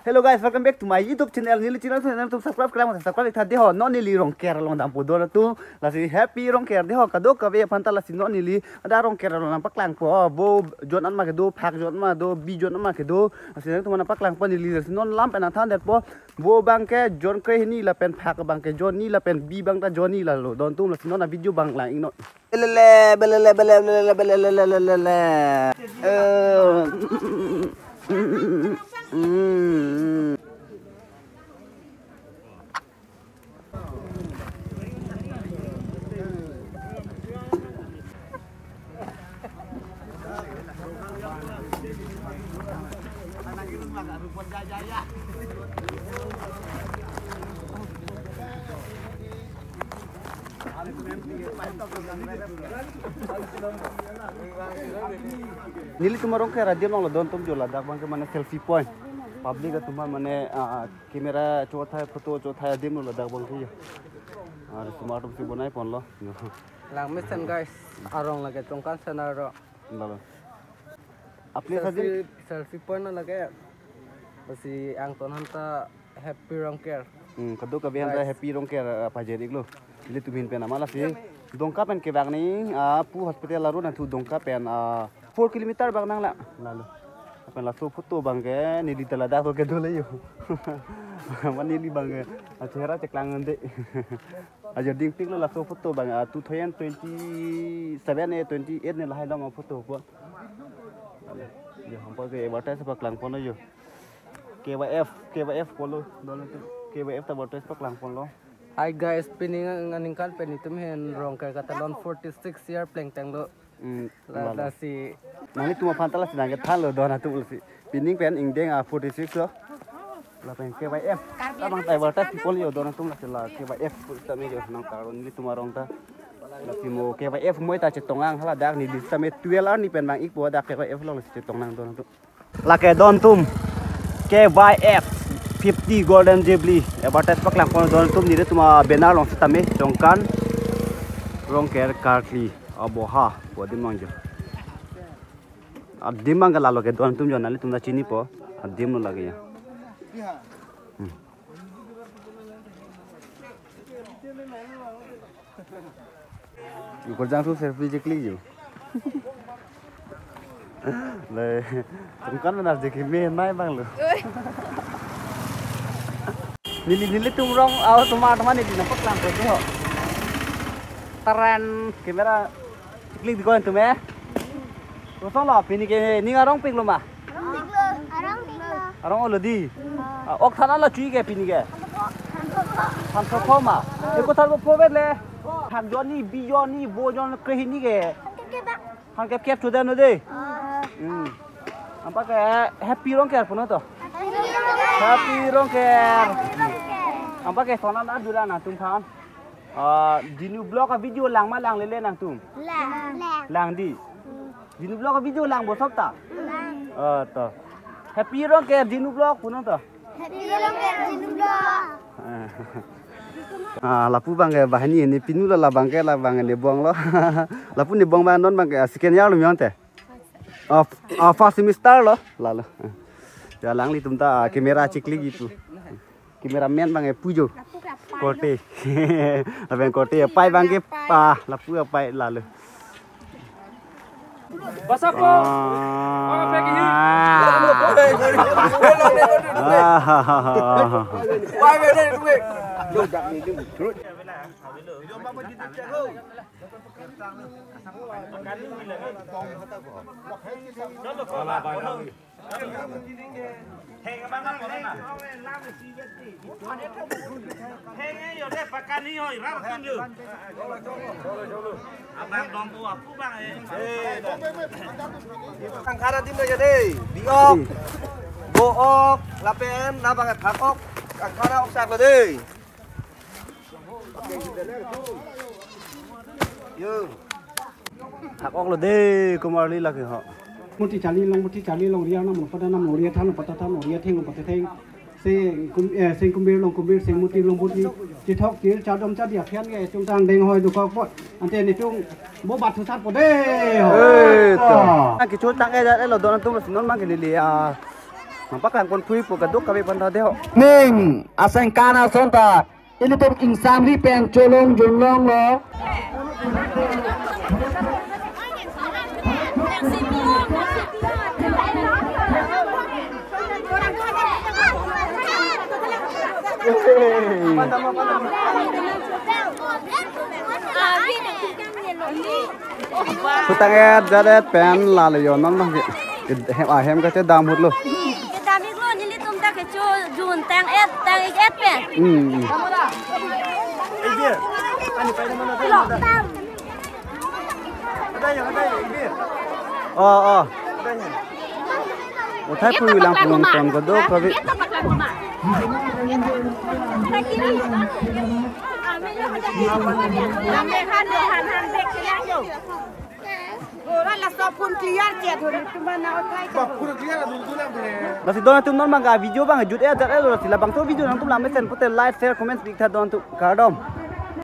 Hello guys, welcome back to my YouTube channel. Nili channel tu subscribe kalian subscribe kita deh non nili rong care long dam podo tu lasi happy rong care deh kado kabe panta lasi non nili ada rong care long nampak lang po bo jon an ma kedo phak jon ma do bi jon ma kedo lasi tu mana pak lang po nili lasi non lam pen athan det po bo bang ke jon ke ni la pen phak bang ke jon ni la pen bi bang ta jon ni la lo don tu lasi non na video bang lang ino belele Nili tumarong kaya radio long ladon tum jo ladak bang ke mana selfie point public tumar mane kamera chotha photo chotha dim lo ladak bang ke ar tumar tum si bonai pon lo lang mission guys arong lage tongkan senaro lalo apne sajin selfie point lage pasi ang ton hanta happy rong care kado ka bihan happy rong care pajerik lo ini tumin pen amala si dongka pen ke bang ni pu hospital laru na tu dongka pen 4 kilometer bang nang la lalu apa la so foto bang ke ni di telada ko ke dole yo man ni bang achera ceklang nde aja ding pik lo la so foto bang 2027 28 ne la hai dong foto ko yo hampa ke advertise pak lang pon yo KYF polo dole KYF ta advertise pak lang pon lo. Hi guys, piningan nganingkan penitum hen rong care katalon 46 year pleng tenglo la si nani tuma pantala sedang ke thalo dona tu si pining pen ingdeng 46 lo la pen KYF ta bang tai warta people yo dona tu la KYF ta me yo nang karon ni tuma rong ta la si mo KYF moi ta chetongang hala dak ni di same 12 ni pen bang ik bo dak KYF lo si chetongang dona tu la ke don tum KYF 50 golden jubilee advertise pak lang pon don tum ni de tuma benar long si tame jongkan rong care karli aboha bodim mangjo adim bang lalo ke don tum jonali tumda chini po adim no lage ya ko jang su selfie je click jo le tum kan na je ki me mai bang lo nili tum rong tuma ni di nampak lang ko jo taran kamera klik di koin tu me kosong lah pini ke ni arong pik lo ma arong lo di ok thana la chui ke pini ke han so pho ma e ko thar bo pho le han joni bi joni bo jon ke ni ke han kep tu den no de ampa ke happy rong care puno to happy rong care ampa ke sona na dura na tum phan di new blog video lang ma lang le nang tum lang di new blog video lang bo sok ta to happy rong care di new blog puno to happy rong care di new blog lapu bang ke bahani ni pinu la bang ke la bang ne bong lo lapu ni bong ban non bang ke sken yaw lo myon te first semester lo la lo ya lang li tum ta kamera chikli gitu cameraman bang e pujo kote abang kote pai bang ke pa lapu pai lalu basapo Angkara tim aja deh, biok, book, lapen, nabang kakok, angkara oksak lo deh. Yo, kakok lo de kumari lagi ho muti cali long ria nam pada nam ria than pada than ria theng pada theng sing kumbir long kumbir sing muti long muti chỉ thóc chỉ cha đông cha điệp khen cái chúng ta đeng hồi được có bọn anh tên này chung bố bát thứ sát của đây cái chỗ tăng cái đấy là đồ ăn tung là nó mang cái lì nampak kan kon pui pu kaduk kabe pan tha deo Ning asang kana sonta ini tuh insam ri pen cholong jonglong lo. Putang jadet pen lalayo non mah hem ka te dam hut lo Kita mikro nyili tum tak kecu jun tang et pen. Uthai pui lang pulong ton ko do kabe Nasi don tum non manga video bang jut e dar e lo sila bang to video nang tum la mesen pute like share comment speak tha don tu kardom